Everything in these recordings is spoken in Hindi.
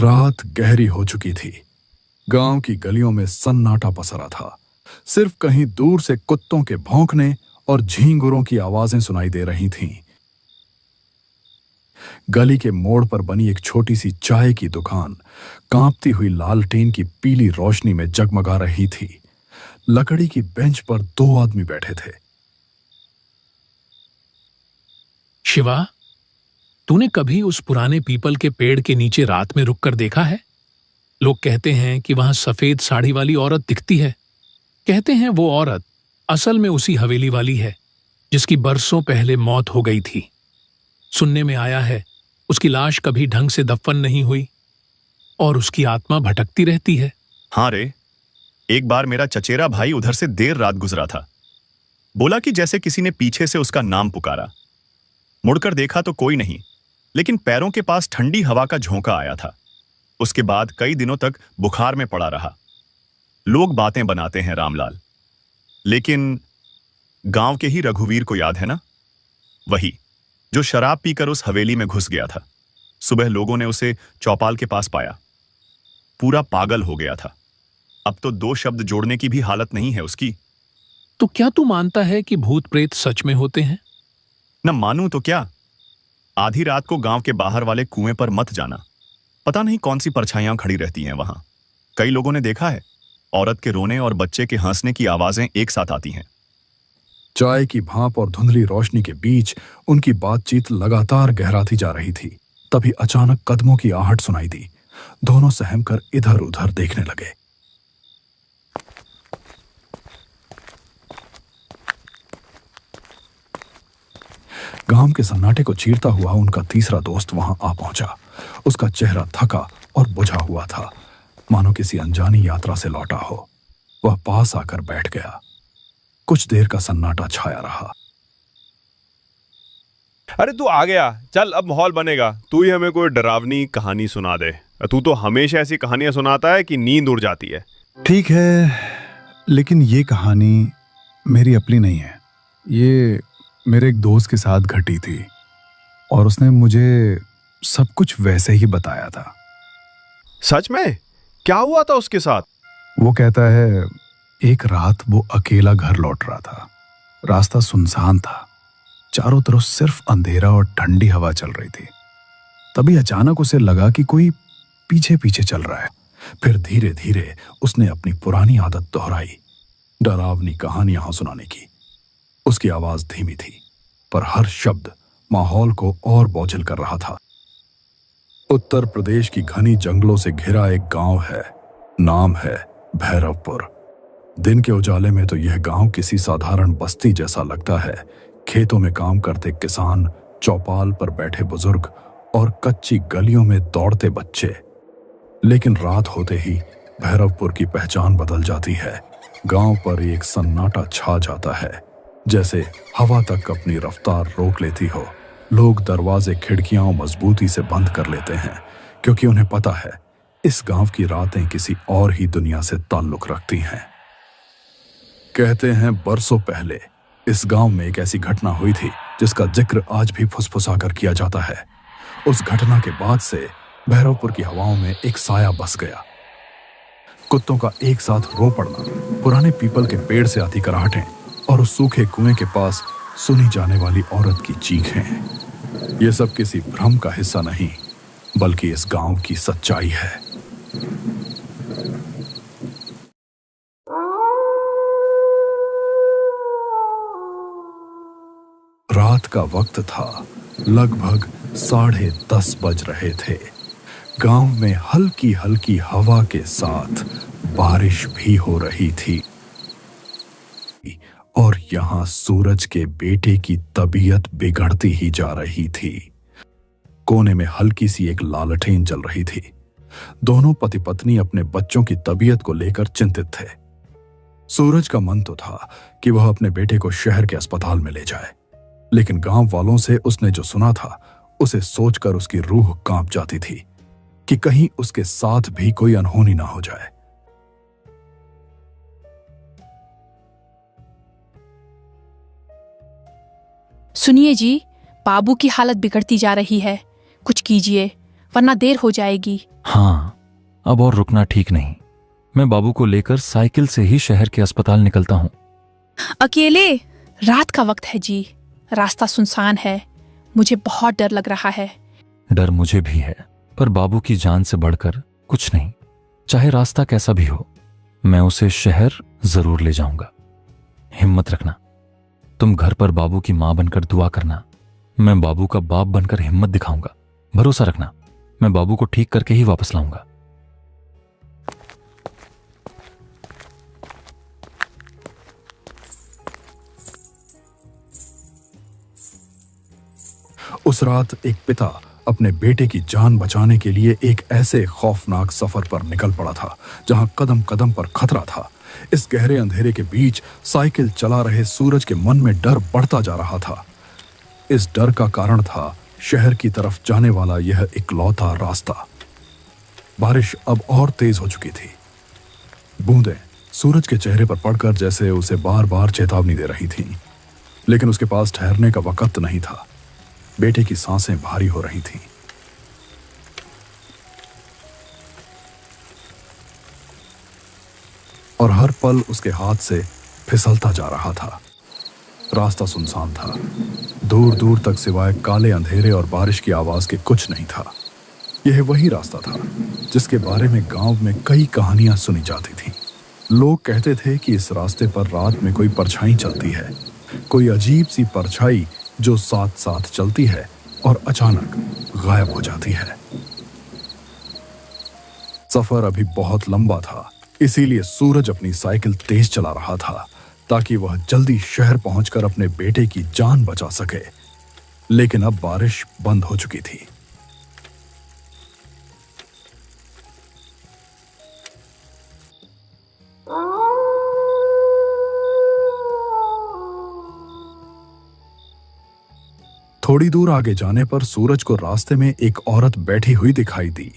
रात गहरी हो चुकी थी। गांव की गलियों में सन्नाटा पसरा था। सिर्फ कहीं दूर से कुत्तों के भौंकने और झींगुरों की आवाजें सुनाई दे रही थीं। गली के मोड़ पर बनी एक छोटी सी चाय की दुकान कांपती हुई लालटेन की पीली रोशनी में जगमगा रही थी। लकड़ी की बेंच पर 2 आदमी बैठे थे। शिवा, तूने कभी उस पुराने पीपल के पेड़ के नीचे रात में रुककर देखा है? लोग कहते हैं कि वहां सफेद साड़ी वाली औरत दिखती है। कहते हैं वो औरत असल में उसी हवेली वाली है जिसकी बरसों पहले मौत हो गई थी। सुनने में आया है उसकी लाश कभी ढंग से दफन नहीं हुई और उसकी आत्मा भटकती रहती है। हाँ रे, एक बार मेरा चचेरा भाई उधर से देर रात गुजरा था। बोला कि जैसे किसी ने पीछे से उसका नाम पुकारा। मुड़कर देखा तो कोई नहीं, लेकिन पैरों के पास ठंडी हवा का झोंका आया था। उसके बाद कई दिनों तक बुखार में पड़ा रहा। लोग बातें बनाते हैं रामलाल, लेकिन गांव के ही रघुवीर को याद है ना? वही जो शराब पीकर उस हवेली में घुस गया था। सुबह लोगों ने उसे चौपाल के पास पाया। पूरा पागल हो गया था। अब तो 2 शब्द जोड़ने की भी हालत नहीं है उसकी। तो क्या तू मानता है कि भूत प्रेत सच में होते हैं? न मानूं तो क्या। आधी रात को गांव के बाहर वाले कुएं पर मत जाना। पता नहीं कौन सी परछाइयां खड़ी रहती हैं वहां। कई लोगों ने देखा है, औरत के रोने और बच्चे के हंसने की आवाजें एक साथ आती हैं। चाय की भाप और धुंधली रोशनी के बीच उनकी बातचीत लगातार गहराती जा रही थी। तभी अचानक कदमों की आहट सुनाई दी। दोनों सहमकर इधर उधर देखने लगे। गांव के सन्नाटे को चीरता हुआ उनका तीसरा दोस्त वहां आ पहुंचा। उसका चेहरा थका और बुझा हुआ था, मानो किसी अनजानी यात्रा से लौटा हो। वह पास आकर बैठ गया। कुछ देर का सन्नाटा छाया रहा। अरे तू आ गया, चल अब माहौल बनेगा। तू ही हमें कोई डरावनी कहानी सुना दे। तू तो हमेशा ऐसी कहानियां सुनाता है कि नींद उड़ जाती है। ठीक है, लेकिन ये कहानी मेरी अपनी नहीं है। ये मेरे एक दोस्त के साथ घटी थी और उसने मुझे सब कुछ वैसे ही बताया था। सच में? क्या हुआ था उसके साथ? वो कहता है एक रात वो अकेला घर लौट रहा था। रास्ता सुनसान था, चारों तरफ सिर्फ अंधेरा और ठंडी हवा चल रही थी। तभी अचानक उसे लगा कि कोई पीछे पीछे चल रहा है। फिर धीरे धीरे उसने अपनी पुरानी आदत दोहराई, डरावनी कहानियां सुनाने की। उसकी आवाज धीमी थी, पर हर शब्द माहौल को और बोझिल कर रहा था। उत्तर प्रदेश की घनी जंगलों से घिरा एक गांव है, नाम है भैरवपुर। दिन के उजाले में तो यह गांव किसी साधारण बस्ती जैसा लगता है। खेतों में काम करते किसान, चौपाल पर बैठे बुजुर्ग और कच्ची गलियों में दौड़ते बच्चे। लेकिन रात होते ही भैरवपुर की पहचान बदल जाती है। गांव पर एक सन्नाटा छा जाता है, जैसे हवा तक अपनी रफ्तार रोक लेती हो। लोग दरवाजे खिड़कियां मजबूती से बंद कर लेते हैं, क्योंकि उन्हें पता है इस गांव की रातें किसी और ही दुनिया से ताल्लुक रखती हैं। कहते हैं बरसों पहले इस गांव में एक ऐसी घटना हुई थी जिसका जिक्र आज भी फुसफुसाकर किया जाता है। उस घटना के बाद से भैरवपुर की हवाओं में एक साया बस गया। कुत्तों का एक साथ रो पड़ना, पुराने पीपल के पेड़ से आती कराहटें और उस सूखे कुएं के पास सुनी जाने वाली औरत की चीखें, ये सब किसी भ्रम का हिस्सा नहीं, बल्कि इस गांव की सच्चाई है। रात का वक्त था, लगभग 10:30 बज रहे थे। गांव में हल्की हल्की हवा के साथ बारिश भी हो रही थी और यहां सूरज के बेटे की तबीयत बिगड़ती ही जा रही थी। कोने में हल्की सी एक लालटेन जल रही थी। दोनों पति पत्नी अपने बच्चों की तबीयत को लेकर चिंतित थे। सूरज का मन तो था कि वह अपने बेटे को शहर के अस्पताल में ले जाए, लेकिन गांव वालों से उसने जो सुना था उसे सोचकर उसकी रूह कांप जाती थी कि कहीं उसके साथ भी कोई अनहोनी ना हो जाए। सुनिए जी, बाबू की हालत बिगड़ती जा रही है, कुछ कीजिए। वरना देर हो जाएगी। हाँ, अब और रुकना ठीक नहीं। मैं बाबू को लेकर साइकिल से ही शहर के अस्पताल निकलता हूँ। अकेले? रात का वक्त है जी, रास्ता सुनसान है, मुझे बहुत डर लग रहा है। डर मुझे भी है, पर बाबू की जान से बढ़कर कुछ नहीं। चाहे रास्ता कैसा भी हो, मैं उसे शहर जरूर ले जाऊंगा। हिम्मत रखना। तुम घर पर बाबू की मां बनकर दुआ करना। मैं बाबू का बाप बनकर हिम्मत दिखाऊंगा। भरोसा रखना, मैं बाबू को ठीक करके ही वापस लाऊंगा। उस रात एक पिता अपने बेटे की जान बचाने के लिए एक ऐसे खौफनाक सफर पर निकल पड़ा था जहां कदम कदम पर खतरा था। इस गहरे अंधेरे के बीच साइकिल चला रहे सूरज के मन में डर बढ़ता जा रहा था। इस डर का कारण था शहर की तरफ जाने वाला यह इकलौता रास्ता। बारिश अब और तेज हो चुकी थी। बूंदें सूरज के चेहरे पर पड़कर जैसे उसे बार बार चेतावनी दे रही थीं, लेकिन उसके पास ठहरने का वक्त नहीं था। बेटे की सांसें भारी हो रही थीं। और हर पल उसके हाथ से फिसलता जा रहा था। रास्ता सुनसान था। दूर दूर तक सिवाय काले अंधेरे और बारिश की आवाज के कुछ नहीं था। यह वही रास्ता था जिसके बारे में गांव में कई कहानियां सुनी जाती थीं। लोग कहते थे कि इस रास्ते पर रात में कोई परछाई चलती है, कोई अजीब सी परछाई जो साथ साथ चलती है और अचानक गायब हो जाती है। सफर अभी बहुत लंबा था, इसीलिए सूरज अपनी साइकिल तेज चला रहा था ताकि वह जल्दी शहर पहुंचकर अपने बेटे की जान बचा सके। लेकिन अब बारिश बंद हो चुकी थी। थोड़ी दूर आगे जाने पर सूरज को रास्ते में एक औरत बैठी हुई दिखाई दी।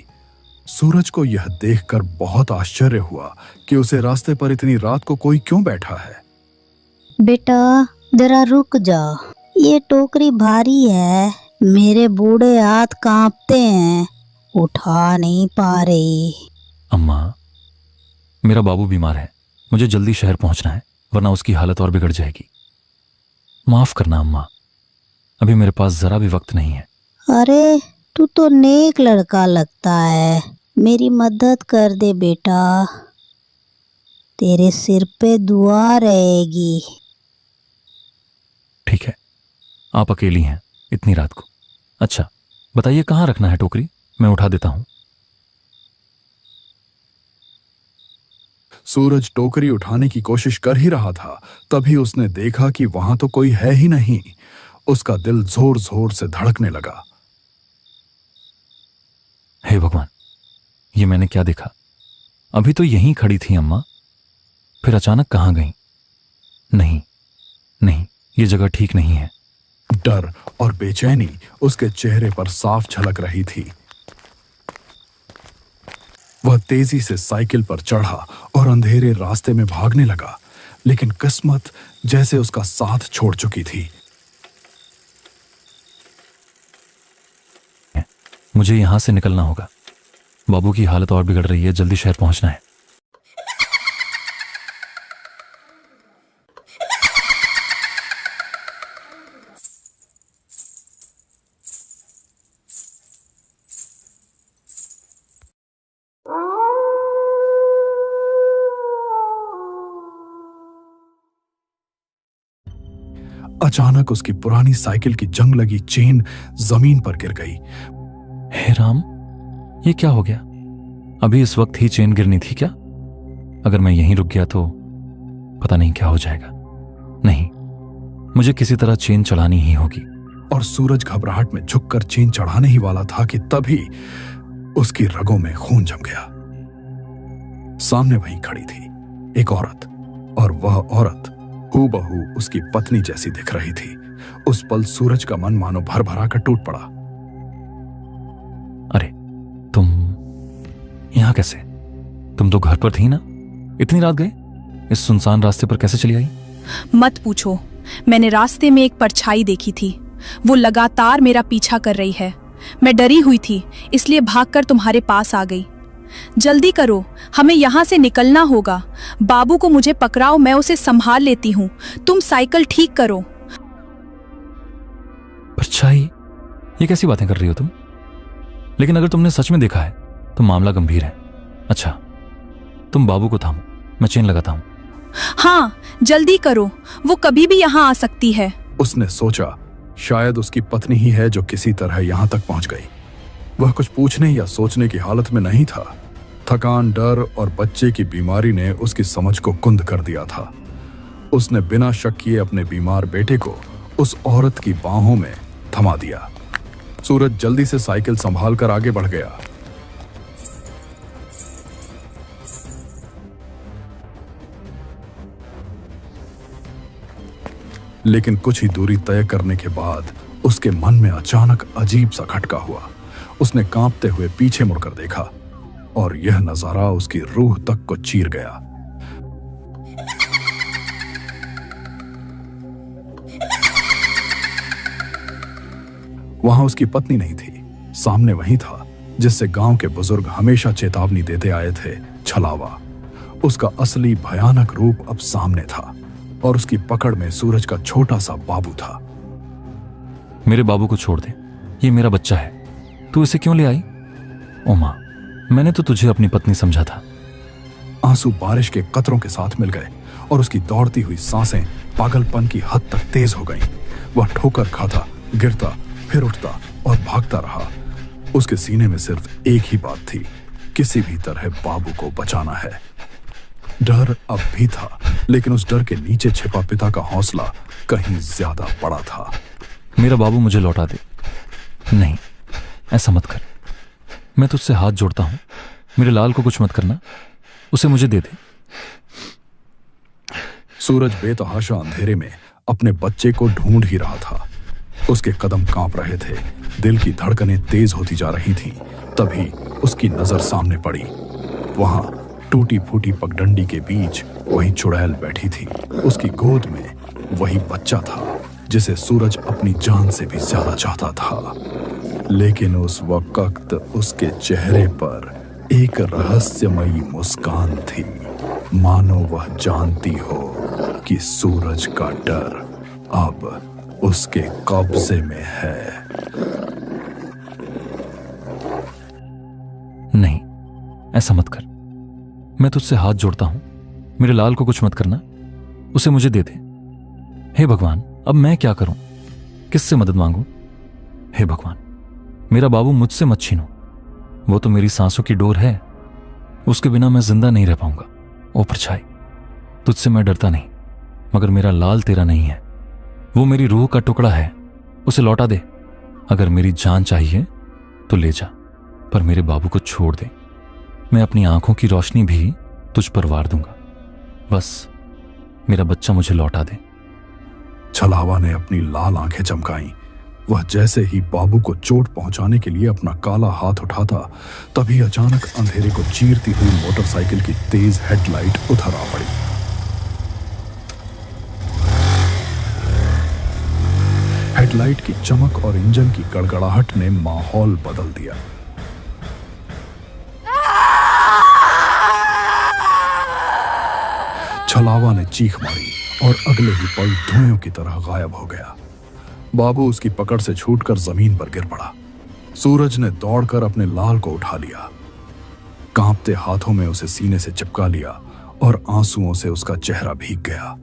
सूरज को यह देखकर बहुत आश्चर्य हुआ कि उसे रास्ते पर इतनी रात को कोई क्यों बैठा है। बेटा जरा रुक जा, ये टोकरी भारी है, मेरे बूढ़े हाथ कांपते हैं, उठा नहीं पा रही। अम्मा, मेरा बाबू बीमार है, मुझे जल्दी शहर पहुंचना है, वरना उसकी हालत और बिगड़ जाएगी। माफ करना अम्मा, अभी मेरे पास जरा भी वक्त नहीं है। अरे तू तो नेक लड़का लगता है, मेरी मदद कर दे बेटा, तेरे सिर पे दुआ रहेगी। ठीक है, आप अकेली हैं इतनी रात को। अच्छा बताइए कहाँ रखना है टोकरी, मैं उठा देता हूं। सूरज टोकरी उठाने की कोशिश कर ही रहा था, तभी उसने देखा कि वहां तो कोई है ही नहीं। उसका दिल जोर जोर से धड़कने लगा। हे भगवान, ये मैंने क्या देखा? अभी तो यहीं खड़ी थी अम्मा, फिर अचानक कहां गई? नहीं नहीं, ये जगह ठीक नहीं है। डर और बेचैनी उसके चेहरे पर साफ झलक रही थी। वह तेजी से साइकिल पर चढ़ा और अंधेरे रास्ते में भागने लगा, लेकिन किस्मत जैसे उसका साथ छोड़ चुकी थी। मुझे यहां से निकलना होगा, बाबू की हालत और बिगड़ रही है, जल्दी शहर पहुंचना है। अचानक उसकी पुरानी साइकिल की जंग लगी चेन जमीन पर गिर गई। हे राम, ये क्या हो गया? अभी इस वक्त ही चेन गिरनी थी क्या? अगर मैं यहीं रुक गया तो पता नहीं क्या हो जाएगा। नहीं, मुझे किसी तरह चेन चढ़ानी ही होगी। और सूरज घबराहट में झुककर चेन चढ़ाने ही वाला था कि तभी उसकी रगों में खून जम गया। सामने वहीं खड़ी थी एक औरत, और वह औरत हूबहू उसकी पत्नी जैसी दिख रही थी। उस पल सूरज का मन मानो भर भरा कर टूट पड़ा। अरे तुम यहां कैसे? तुम तो घर पर थी ना? इतनी रात गए? इस सुनसान रास्ते पर कैसे चली आई? मत पूछो, मैंने रास्ते में एक परछाई देखी थी। वो लगातार मेरा पीछा कर रही है। मैं डरी हुई थी, इसलिए भागकर तुम्हारे पास आ गई। जल्दी करो, हमें यहाँ से निकलना होगा। बाबू को मुझे पकड़ाओ, मैं उसे संभाल लेती हूँ। तुम साइकिल ठीक करो। परछाई, ये कैसी बातें कर रही हो तुम? लेकिन अगर तुमने सच में देखा है तो मामला गंभीर है। अच्छा, तुम बाबू को थामो, मैं चेन लगाता हूं। हाँ, जल्दी करो, वो कभी भी यहाँ आ सकती है। उसने सोचा शायद उसकी पत्नी ही है जो किसी तरह यहां तक पहुंच गई। वह कुछ पूछने या सोचने की हालत में नहीं था। थकान, डर और बच्चे की बीमारी ने उसकी समझ को कुंद कर दिया था। उसने बिना शक किए अपने बीमार बेटे को उस औरत की बाहों में थमा दिया। सूरज जल्दी से साइकिल संभालकर आगे बढ़ गया। लेकिन कुछ ही दूरी तय करने के बाद उसके मन में अचानक अजीब सा खटका हुआ। उसने कांपते हुए पीछे मुड़कर देखा और यह नजारा उसकी रूह तक को चीर गया। वहां उसकी पत्नी नहीं थी, सामने वही था जिससे गांव के बुजुर्ग हमेशा चेतावनी देते आए थे, छलावा। उसका असली भयानक रूप अब सामने था और उसकी पकड़ में सूरज का छोटा सा बाबू था। मेरे बाबू को छोड़ दे, ये मेरा बच्चा है। तू इसे क्यों ले आई? ओ मां, मैंने तो तुझे अपनी पत्नी समझा था। आंसू बारिश के कतरों के साथ मिल गए और उसकी दौड़ती हुई सांसें पागलपन की हद तक तेज हो गईं। वह ठोकर खाता, गिरता, फिर उठता और भागता रहा। उसके सीने में सिर्फ एक ही बात थी, किसी भी तरह बाबू को बचाना है। डर अब भी था, लेकिन उस डर के नीचे छिपा पिता का हौसला कहीं ज्यादा बड़ा था। मेरा बाबू मुझे लौटा दे। नहीं, ऐसा मत कर, मैं तुझसे हाथ जोड़ता हूं। मेरे लाल को कुछ मत करना, उसे मुझे दे दे। सूरज बेतहाशा अंधेरे में अपने बच्चे को ढूंढ ही रहा था। उसके कदम कांप रहे थे, दिल की धड़कनें तेज होती जा रही थीं। तभी उसकी नजर सामने पड़ी। वहां टूटी फूटी पगडंडी के बीच वही चुड़ैल बैठी थी। उसकी गोद में वही बच्चा था जिसे सूरज अपनी जान से भी ज्यादा चाहता था। लेकिन उस वक्त उसके चेहरे पर एक रहस्यमयी मुस्कान थी, मानो वह जानती हो कि सूरज का डर अब उसके कब्जे में है। नहीं, ऐसा मत कर, मैं तुझसे हाथ जोड़ता हूं। मेरे लाल को कुछ मत करना, उसे मुझे दे दे। हे भगवान, अब मैं क्या करूं? किससे मदद मांगूं? हे भगवान, मेरा बाबू मुझसे मत छीनो। वो तो मेरी सांसों की डोर है, उसके बिना मैं जिंदा नहीं रह पाऊंगा। ओ परछाई, तुझसे मैं डरता नहीं, मगर मेरा लाल तेरा नहीं है। वो मेरी रूह का टुकड़ा है, उसे लौटा दे। अगर मेरी जान चाहिए तो ले जा, पर मेरे बाबू को छोड़ दे। मैं अपनी आंखों की रोशनी भी तुझ पर वार दूंगा। बस मेरा बच्चा मुझे लौटा दे। छलावा ने अपनी लाल आंखें चमकाईं। वह जैसे ही बाबू को चोट पहुंचाने के लिए अपना काला हाथ उठाता, तभी अचानक अंधेरे को चीरती हुई मोटरसाइकिल की तेज हेडलाइट उधर आ पड़ी। हेडलाइट की चमक और इंजन की गड़गड़ाहट ने माहौल बदल दिया। छलावा ने चीख मारी और अगले ही पल धुएं की तरह गायब हो गया। बाबू उसकी पकड़ से छूटकर जमीन पर गिर पड़ा। सूरज ने दौड़कर अपने लाल को उठा लिया, कांपते हाथों में उसे सीने से चिपका लिया और आंसुओं से उसका चेहरा भीग गया।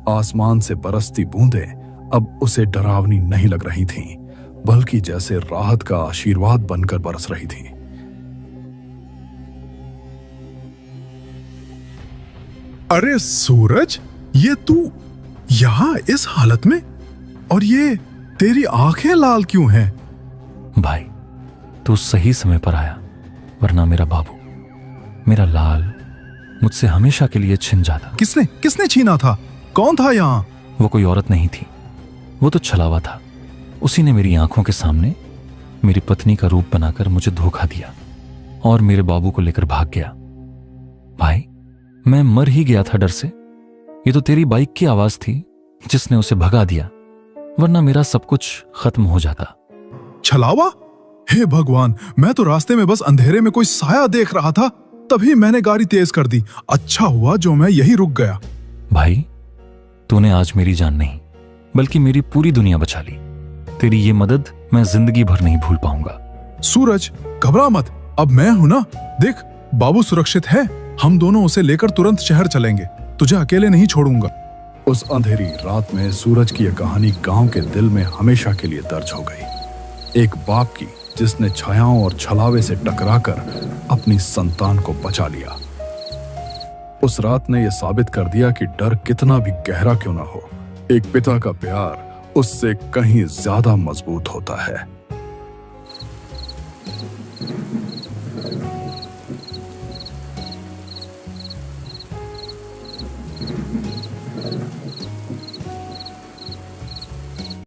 आसमान से बरसती बूंदें अब उसे डरावनी नहीं लग रही थीं, बल्कि जैसे राहत का आशीर्वाद बनकर बरस रही थीं। अरे सूरज, ये तू यहां इस हालत में? और ये तेरी आंखें लाल क्यों हैं? भाई, तू सही समय पर आया, वरना मेरा बाबू, मेरा लाल मुझसे हमेशा के लिए छिन जाता। किसने छीना था? कौन था यहां? वो कोई औरत नहीं थी, वो तो छलावा था। उसी ने मेरी आंखों के सामने मेरी पत्नी का रूप बनाकर मुझे धोखा दिया और मेरे बाबू को लेकर भाग गया। भाई, मैं मर ही गया था डर से। ये तो तेरी बाइक की आवाज थी जिसने उसे भगा दिया, वरना मेरा सब कुछ खत्म हो जाता। छलावा, हे भगवान, मैं तो रास्ते में बस अंधेरे में कोई साया देख रहा था, तभी मैंने गाड़ी तेज कर दी। अच्छा हुआ जो मैं यही रुक गया। भाई, तूने आज मेरी जान नहीं बल्कि मेरी पूरी दुनिया बचा ली। तेरी ये मदद मैं जिंदगी भर नहीं भूल पाऊंगा। सूरज, घबरा मत, अब मैं हूं ना। देख, बाबू सुरक्षित है। हम दोनों उसे लेकर तुरंत शहर चलेंगे। तुझे अकेले नहीं छोड़ूंगा। उस अंधेरी रात में सूरज की यह कहानी गांव के दिल में हमेशा के लिए दर्ज हो गई। एक बाप की जिसने छायाओं और छलावे से टकराकर अपनी संतान को बचा लिया। उस रात ने यह साबित कर दिया कि डर कितना भी गहरा क्यों ना हो, एक पिता का प्यार उससे कहीं ज्यादा मजबूत होता है।